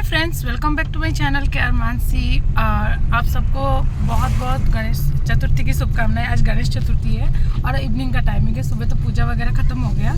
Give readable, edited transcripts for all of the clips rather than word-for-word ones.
Friends, welcome back to my channel care Mansi. आप सबको बहुत बहुत गणेश चतुर्थी की शुभकामनाएं। आज गणेश चतुर्थी है और इवनिंग का टाइमिंग है। सुबह तो पूजा वगैरह ख़त्म हो गया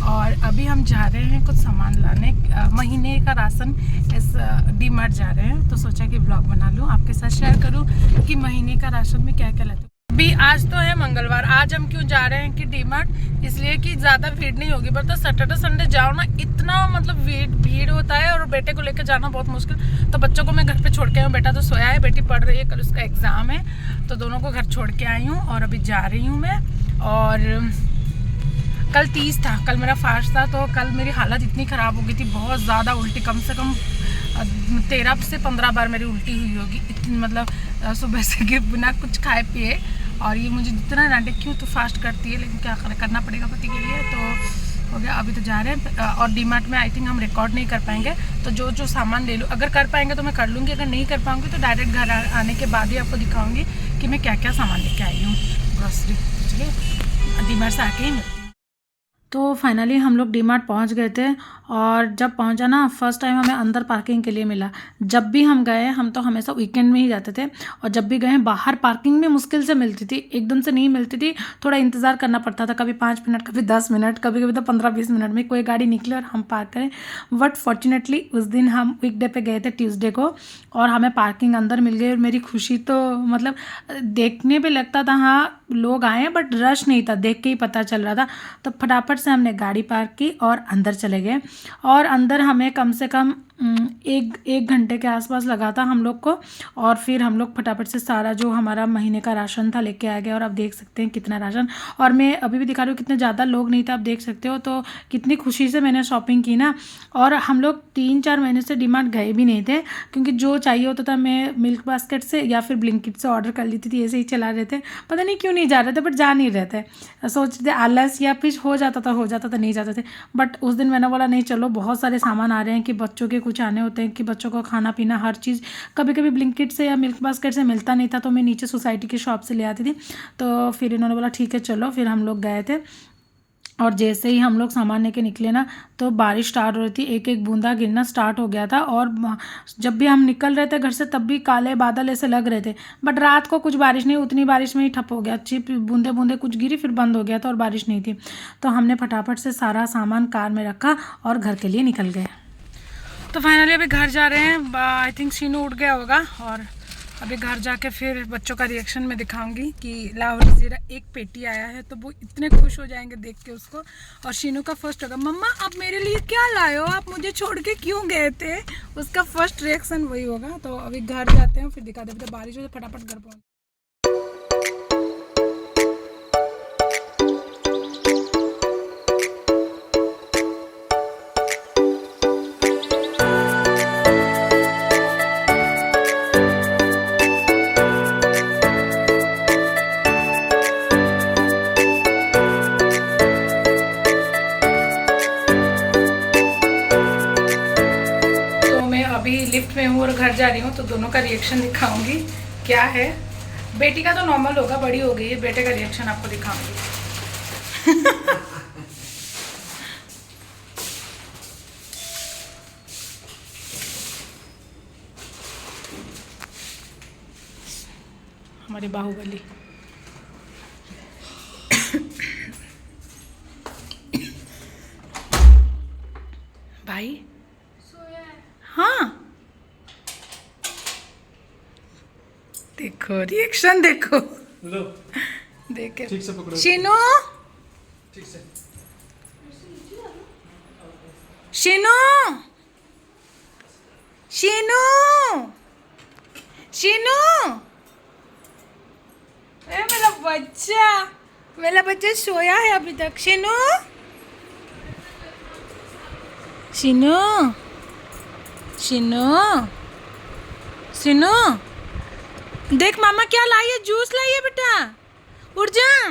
और अभी हम जा रहे हैं कुछ सामान लाने। महीने का राशन इस डी मार्ट जा रहे हैं, तो सोचा कि ब्लॉग बना लूँ, आपके साथ शेयर करूँ कि महीने का राशन में क्या क्या लाते हैं। अभी आज तो है मंगलवार। आज हम क्यों जा रहे हैं कि डी मार्ट, इसलिए कि ज़्यादा भीड़ नहीं होगी। बट तो सैटरडे संडे जाओ ना, इतना मतलब भीड़ होता है और बेटे को लेकर जाना बहुत मुश्किल। तो बच्चों को मैं घर पे छोड़ के आई हूँ। बेटा तो सोया है, बेटी पढ़ रही है, कल उसका एग्ज़ाम है, तो दोनों को घर छोड़ के आई हूँ और अभी जा रही हूँ मैं। और कल 30 था, कल मेरा फास्ट था, तो कल मेरी हालत इतनी ख़राब हो गई थी, बहुत ज़्यादा उल्टी, कम से कम 13 से 15 बार मेरी उल्टी हुई होगी। इतनी मतलब सुबह से कि बिना कुछ खाए पिए। और ये मुझे जितना डांटे क्यों तो फास्ट करती है, लेकिन क्या करना पड़ेगा पति के लिए। तो हो गया, अभी तो जा रहे हैं। और डी मार्ट में आई थिंक हम रिकॉर्ड नहीं कर पाएंगे, तो जो सामान ले लूँ, अगर कर पाएंगे तो मैं कर लूँगी, अगर नहीं कर पाऊँगी तो डायरेक्ट घर आने के बाद ही आपको दिखाऊँगी कि मैं क्या क्या सामान लेके आई हूँ ग्रॉसरी। चलिए डी मार्ट से आके ही मिलती हूँ। तो फाइनली हम लोग डी मार्ट पहुँच गए थे और जब पहुँचा ना, फर्स्ट टाइम हमें अंदर पार्किंग के लिए मिला। जब भी हम गए, हम तो हमेशा वीकेंड में ही जाते थे, और जब भी गए बाहर पार्किंग में मुश्किल से मिलती थी, एकदम से नहीं मिलती थी, थोड़ा इंतज़ार करना पड़ता था, कभी 5 मिनट, कभी 10 मिनट, कभी कभी तो 15-20 मिनट में कोई गाड़ी निकले और हम पार्क करें। बट फॉर्चुनेटली उस दिन हम वीकडे पे गए थे, ट्यूसडे को, और हमें पार्किंग अंदर मिल गई। और मेरी खुशी तो मतलब देखने पे लगता था हाँ लोग आए हैं, बट रश नहीं था, देख के ही पता चल रहा था। तो फटाफट से हमने गाड़ी पार्क की और अंदर चले गए। और अंदर हमें कम से कम एक घंटे के आसपास लगा था हम लोग को। और फिर हम लोग फटाफट से सारा जो हमारा महीने का राशन था लेके आ गए। और आप देख सकते हैं कितना राशन, और मैं अभी भी दिखा रही हूँ कितने ज़्यादा लोग नहीं थे, आप देख सकते हो। तो कितनी खुशी से मैंने शॉपिंग की ना। और हम लोग 3-4 महीने से डी मार्ट गए भी नहीं थे, क्योंकि जो चाहिए होता था मैं मिल्क बास्केट से या फिर ब्लिंकिट से ऑर्डर कर लेती थी। ऐसे ही चला रहे थे, पता नहीं क्यों नहीं जा रहे थे, बट जा नहीं रहे थे। सोचते थे आलस या फिर हो जाता था, नहीं जाते थे। बट उस दिन मैंने बोला नहीं चलो, बहुत सारे सामान आ रहे हैं कि बच्चों के कुछ आने होते हैं, कि बच्चों को खाना पीना हर चीज़ कभी कभी ब्लिंकिट से या मिल्क बास्केट से मिलता नहीं था, तो मैं नीचे सोसाइटी की शॉप से ले आती थी। तो फिर इन्होंने बोला ठीक है चलो, फिर हम लोग गए थे। और जैसे ही हम लोग सामान लेके निकले ना, तो बारिश स्टार्ट हो रही थी, एक एक बूंदा गिरना स्टार्ट हो गया था। और जब भी हम निकल रहे थे घर से, तब भी काले बादल ऐसे लग रहे थे। बट रात को कुछ बारिश नहीं, उतनी बारिश में ही ठप हो गया, अच्छी बूंदे बूंदे कुछ गिरी, फिर बंद हो गया था और बारिश नहीं थी। तो हमने फटाफट से सारा सामान कार में रखा और घर के लिए निकल गए। तो फाइनली अभी घर जा रहे हैं। आई थिंक शीनू उठ गया होगा, और अभी घर जाके फिर बच्चों का रिएक्शन में दिखाऊंगी कि लाहौरी ज़ीरा एक पेटी आया है, तो वो इतने खुश हो जाएंगे देख के उसको। और शीनू का फर्स्ट होगा, मम्मा आप मेरे लिए क्या लाए हो, आप मुझे छोड़ के क्यों गए थे, उसका फर्स्ट रिएक्शन वही होगा। तो अभी घर जाते हैं, फिर दिखा देते। बारिश हो तो फटाफट घर पहुँच। लिफ्ट में हूँ और घर जा रही हूँ, तो दोनों का रिएक्शन दिखाऊंगी क्या है। बेटी का तो नॉर्मल होगा, बड़ी हो गई है, बेटे का रिएक्शन आपको दिखाऊंगी। हमारे बाहुबली भाई हाँ, देखो रिएक्शन देखो, लो देखे ठीक से पकड़ो शीनू, ठीक से शीनू, शीनू, शीनू, मेरा बच्चा सोया है अभी तक। शीनू, शीनू, शीनू, शीनू, देख मामा क्या लाई है, जूस लाई है बेटा, उठ जा।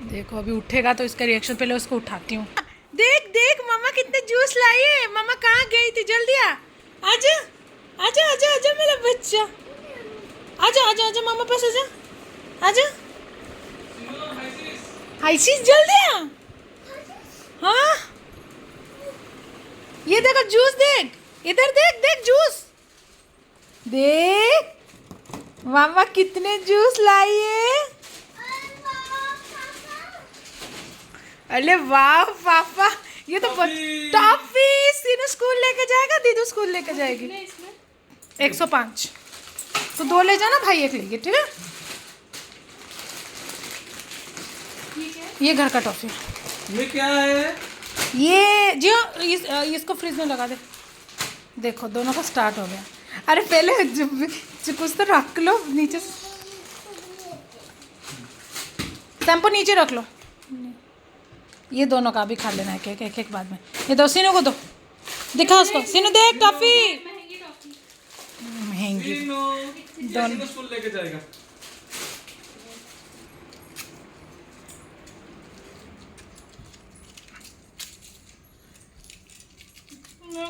देखो अभी उठेगा तो इसका रिएक्शन, पहले उसको उठाती हूँ। देख देख मामा कितने जूस लाई है, मामा कहाँ गई थी, जल्दी आ, आजा आजा आजा आजा मेरा बच्चा, आजा आजा आजा मामा पास आजा, आजा आइसिस जल्दी आ। हाँ ये देखो जूस देख, इधर देख देख जूस देख, मामा कितने जूस लाई है। अरे वाह पापा, ये तो टॉफी। सीनू स्कूल लेके जाएगा, दीदू स्कूल लेके जाएगी। 105। तो 2 ले जाना भाई, 1 लेंगे, ठीक है। ये घर का टॉफी। ये क्या है? ये जी इसको फ्रिज में लगा दे। देखो दोनों का स्टार्ट हो गया। अरे पहले कुछ तो रख लो नीचे, शैम्पू नीचे रख लो। ये दोनों का भी खा लेना है केक, एक एक बाद में। ये दो, सीनू को दो, दिखा उसको। सीनू देख टॉफी महंगी। दोनों स्कूल लेके जाएगा।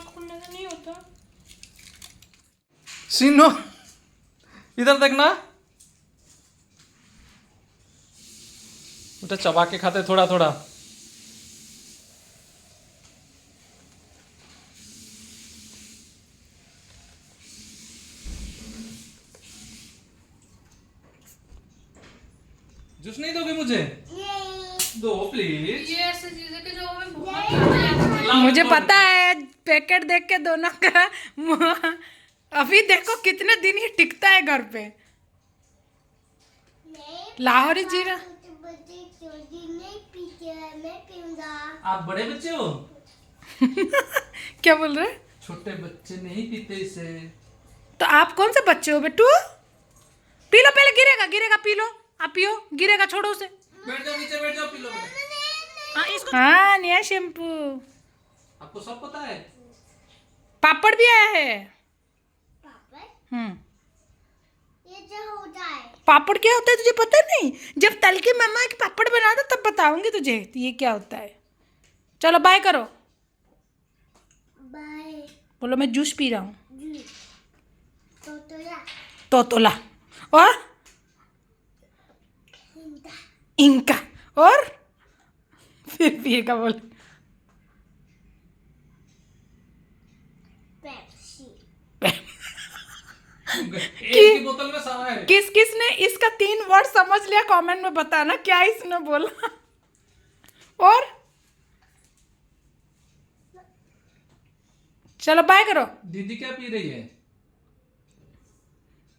खुलने से नहीं होता। सीनो इधर देखना, बेटा चबा के खाते थोड़ा थोड़ा। जूस नहीं दोगे मुझे? दो प्लीज। ये ऐसी चीज है कि जो हमें बहुत मुझे पता है, पैकेट देख के दोनों का अभी देखो कितने दिन ये टिकता है घर पे। लाहौरी जीरा। आप बड़े बच्चे हो? क्या बोल रहे? छोटे बच्चे नहीं पीते इसे। तो आप कौन से बच्चे हो बेटू? पी लो पहले, गिरेगा गिरेगा, पी लो आप, पियो, गिरेगा, छोड़ो उसे। बैठ जाओ नीचे, बैठ जाओ, पी लो। हाँ नया शैम्पू। आपको सब पता है? पापड़ भी आया है। ये क्या होता है? पापड़ क्या होता है तुझे पता नहीं? जब तल के मम्मा के पापड़ बना दो तब बताऊंगी तुझे ये क्या होता है। चलो बाय करो। बाय। बोलो मैं जूस पी रहा हूँ। तोतला। और इनका और फिर पिएगा। बोल पेप्सी। एक ही बोतल में सारा है। किस किस ने इसका 3 वर्ड समझ लिया कमेंट में बताना क्या इसने बोला। और चलो बाय करो। दीदी क्या पी रही है?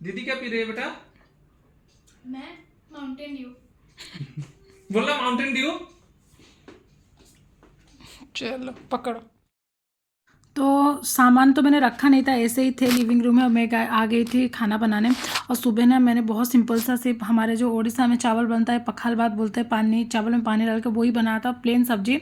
दीदी क्या पी रही है बेटा? मैं माउंटेन ड्यू। बोला माउंटेन ड्यू। चलो पकड़ो। तो सामान तो मैंने रखा नहीं था, ऐसे ही थे लिविंग रूम में, और मैं आ गई थी खाना बनाने। और सुबह ना मैंने बहुत सिंपल सा, सिर्फ हमारे जो उड़ीसा में चावल बनता है पखाल भात बोलते हैं, पानी चावल में पानी डाल के, वही बनाया था, प्लेन सब्जी।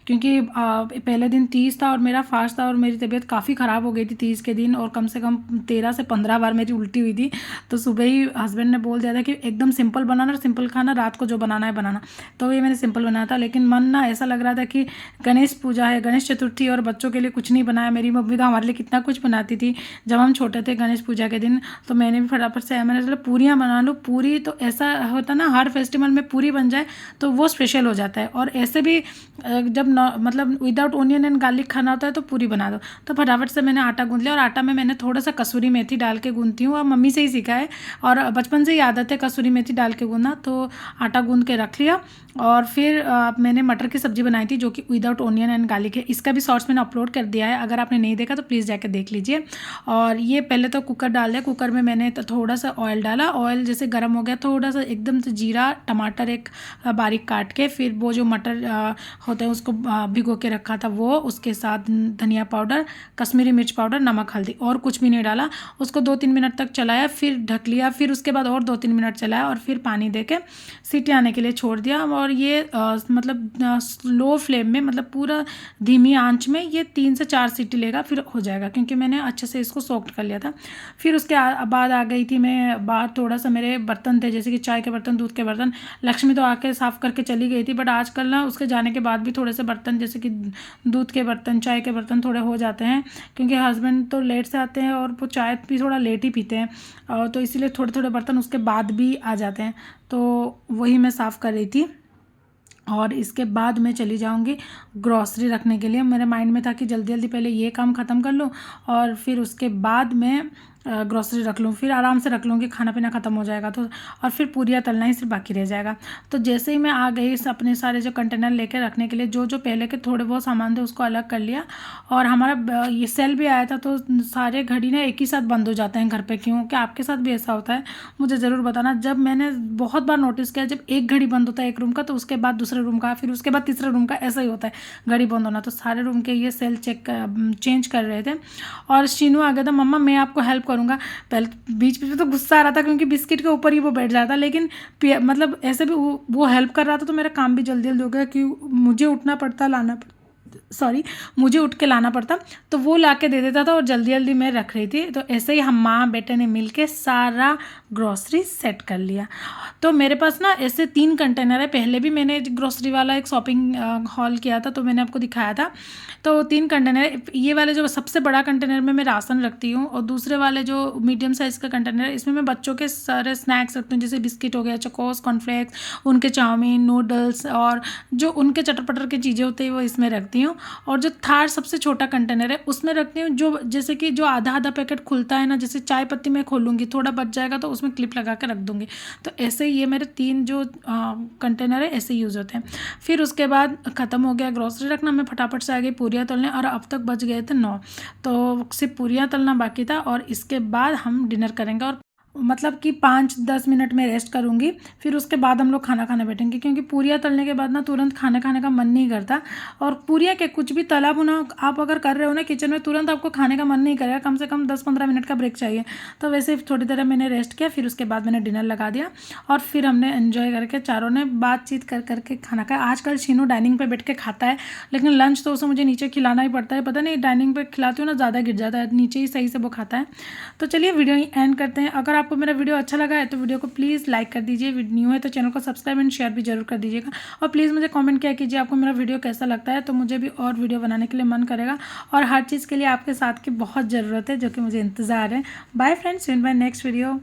क्योंकि पहले दिन 30 था और मेरा फास्ट था और मेरी तबीयत काफ़ी ख़राब हो गई थी 30 के दिन, और कम से कम 13 से 15 बार मेरी उल्टी हुई थी। तो सुबह ही हस्बैंड ने बोल दिया था कि एकदम सिंपल बनाना, सिंपल खाना, रात को जो बनाना है बनाना। तो ये मैंने सिंपल बनाया था, लेकिन मन ना ऐसा लग रहा था कि गणेश पूजा है, गणेश चतुर्थी, और बच्चों के लिए कुछ नहीं बनाया। मेरी मम्मी तो हमारे लिए कितना कुछ बनाती थी जब हम छोटे थे गणेश पूजा के दिन। तो मैंने भी फटाफट से मैंने सोचा पूरियाँ बना लो। पूरी तो ऐसा होता ना, हर फेस्टिवल में पूरी बन जाए तो वो स्पेशल हो जाता है। और ऐसे भी जब मतलब विदाउट ओनियन एंड गार्लिक खाना होता है तो पूरी बना दो। तो फटाफट से मैंने आटा गूंथ लिया, और आटा में मैंने थोड़ा सा कसूरी मेथी डाल के गूंथती हूँ, और मम्मी से ही सीखा है, और बचपन से ही आदत है कसूरी मेथी डाल के गूंथना। तो आटा गूंथ के रख लिया, और फिर मैंने मटर की सब्ज़ी बनाई थी जो कि विदाउट ओनियन एंड गार्लिक है। इसका भी शॉर्ट्स मैंने अपलोड कर दिया है, अगर आपने नहीं देखा तो प्लीज़ जाकर देख लीजिए। और ये पहले तो कुकर डाल दिया, कुकर में मैंने तो थोड़ा सा ऑयल डाला, ऑयल जैसे गर्म हो गया थोड़ा सा एकदम से जीरा, टमाटर एक बारीक काट के, फिर वो जो मटर होते हैं उसको भिगो के रखा था वो, उसके साथ धनिया पाउडर, कश्मीरी मिर्च पाउडर, नमक, हल्दी, और कुछ भी नहीं डाला। उसको 2-3 मिनट तक चलाया, फिर ढक लिया, फिर उसके बाद और 2-3 मिनट चलाया, और फिर पानी दे के सीटी आने के लिए छोड़ दिया। और ये मतलब स्लो फ्लेम में, मतलब पूरा धीमी आंच में ये 3 से 4 सीटी लेगा, फिर हो जाएगा, क्योंकि मैंने अच्छे से इसको सोक्ड कर लिया था। फिर उसके बाद आ गई थी मैं बाहर, थोड़ा सा मेरे बर्तन थे जैसे कि चाय के बर्तन, दूध के बर्तन। लक्ष्मी तो आके साफ़ करके चली गई थी, बट आजकल ना उसके जाने के बाद भी थोड़े से बर्तन जैसे कि दूध के बर्तन, चाय के बर्तन थोड़े हो जाते हैं, क्योंकि हस्बैंड तो लेट से आते हैं और वो चाय भी थोड़ा लेट ही पीते हैं, तो इसीलिए थोड़े थोड़े बर्तन उसके बाद भी आ जाते हैं। तो वही मैं साफ़ कर रही थी। और इसके बाद मैं चली जाऊंगी ग्रॉसरी रखने के लिए। मेरे माइंड में था कि जल्दी जल्दी पहले ये काम ख़त्म कर लूँ और फिर उसके बाद मैं ग्रॉसरी रख लूँ, फिर आराम से रख लूँगी, खाना पीना ख़त्म हो जाएगा तो, और फिर पूरियाँ तलना ही सिर्फ बाकी रह जाएगा। तो जैसे ही मैं आ गई अपने सारे जो कंटेनर लेके रखने के लिए, जो जो पहले के थोड़े बहुत सामान थे उसको अलग कर लिया। और हमारा ये सेल भी आया था तो सारे घड़ी ना एक ही साथ बंद हो जाते हैं घर पे। क्यों, क्या आपके साथ भी ऐसा होता है? मुझे ज़रूर बताना। जब मैंने बहुत बार नोटिस किया, जब एक घड़ी बंद होता है एक रूम का तो उसके बाद दूसरे रूम का, फिर उसके बाद तीसरे रूम का, ऐसा ही होता है घड़ी बंद होना। तो सारे रूम के ये सेल चेंज कर रहे थे और शीनू आ गया था, मम्मा मैं आपको हेल्प करूँगा। पहले बीच बीच में तो गुस्सा आ रहा था क्योंकि बिस्किट के ऊपर ही वो बैठ जाता, लेकिन मतलब ऐसे भी वो हेल्प कर रहा था तो मेरा काम भी जल्दी जल्दी हो गया कि मुझे उठना पड़ता, मुझे उठ के लाना पड़ता, तो वो ला के दे देता था और जल्दी जल्दी मैं रख रही थी। तो ऐसे ही हम माँ बेटे ने मिल के सारा ग्रॉसरी सेट कर लिया। तो मेरे पास ना ऐसे 3 कंटेनर है। पहले भी मैंने ग्रॉसरी वाला एक शॉपिंग हॉल किया था तो मैंने आपको दिखाया था। तो 3 कंटेनर, ये वाले जो सबसे बड़ा कंटेनर में मैं राशन रखती हूँ और दूसरे वाले जो मीडियम साइज़ का कंटेनर है इसमें मैं बच्चों के सारे स्नैक्स रखती हूँ, जैसे बिस्किट हो गया, चकोस, कॉर्नफ्लेक्स, उनके चाउमीन, नूडल्स और जो उनके चटर पटर की चीज़ें होती है वो इसमें रखती हूँ। और जो थार सबसे छोटा कंटेनर है उसमें रखती हूँ जो जैसे कि जो आधा आधा पैकेट खुलता है ना, जैसे चाय पत्ती मैं खोलूँगी थोड़ा बच जाएगा तो उसमें क्लिप लगा के रख दूँगी। तो ऐसे ही ये मेरे 3 जो कंटेनर है ऐसे यूज़ होते हैं। फिर उसके बाद ख़त्म हो गया ग्रॉसरी रखना, मैं फटाफट से आ गई पूरियाँ तलने और अब तक बज गए थे 9, तो सिर्फ पूरियाँ तलना बाकी था और इसके बाद हम डिनर करेंगे। और मतलब कि 5-10 मिनट में रेस्ट करूँगी, फिर उसके बाद हम लोग खाना खाने बैठेंगे क्योंकि पूरियाँ तलने के बाद ना तुरंत खाना खाने का मन नहीं करता। और पूरियाँ के कुछ भी तला भुना आप अगर कर रहे हो ना किचन में, तुरंत आपको खाने का मन नहीं करेगा, कम से कम 10-15 मिनट का ब्रेक चाहिए। तो वैसे थोड़ी देर मैंने रेस्ट किया, फिर उसके बाद मैंने डिनर लगा दिया और फिर हमने एंजॉय करके चारों ने बातचीत कर करके खाना खाया। आजकल शीनू डाइनिंग पर बैठ के खाता है, लेकिन लंच तो उसे मुझे नीचे खिलाना ही पड़ता है। पता नहीं डाइनिंग पर खिलाती हूँ ना ज़्यादा गिर जाता है, नीचे ही सही से वो खाता है। तो चलिए वीडियो ही एंड करते हैं। अगर आपको मेरा वीडियो अच्छा लगा है तो वीडियो को प्लीज़ लाइक कर दीजिए, न्यू है तो चैनल को सब्सक्राइब एंड शेयर भी जरूर कर दीजिएगा। और प्लीज़ मुझे कमेंट किया कीजिए आपको मेरा वीडियो कैसा लगता है, तो मुझे भी और वीडियो बनाने के लिए मन करेगा। और हर चीज़ के लिए आपके साथ की बहुत ज़रूरत है जो कि मुझे इंतज़ार है। Bye friends, in bye next video.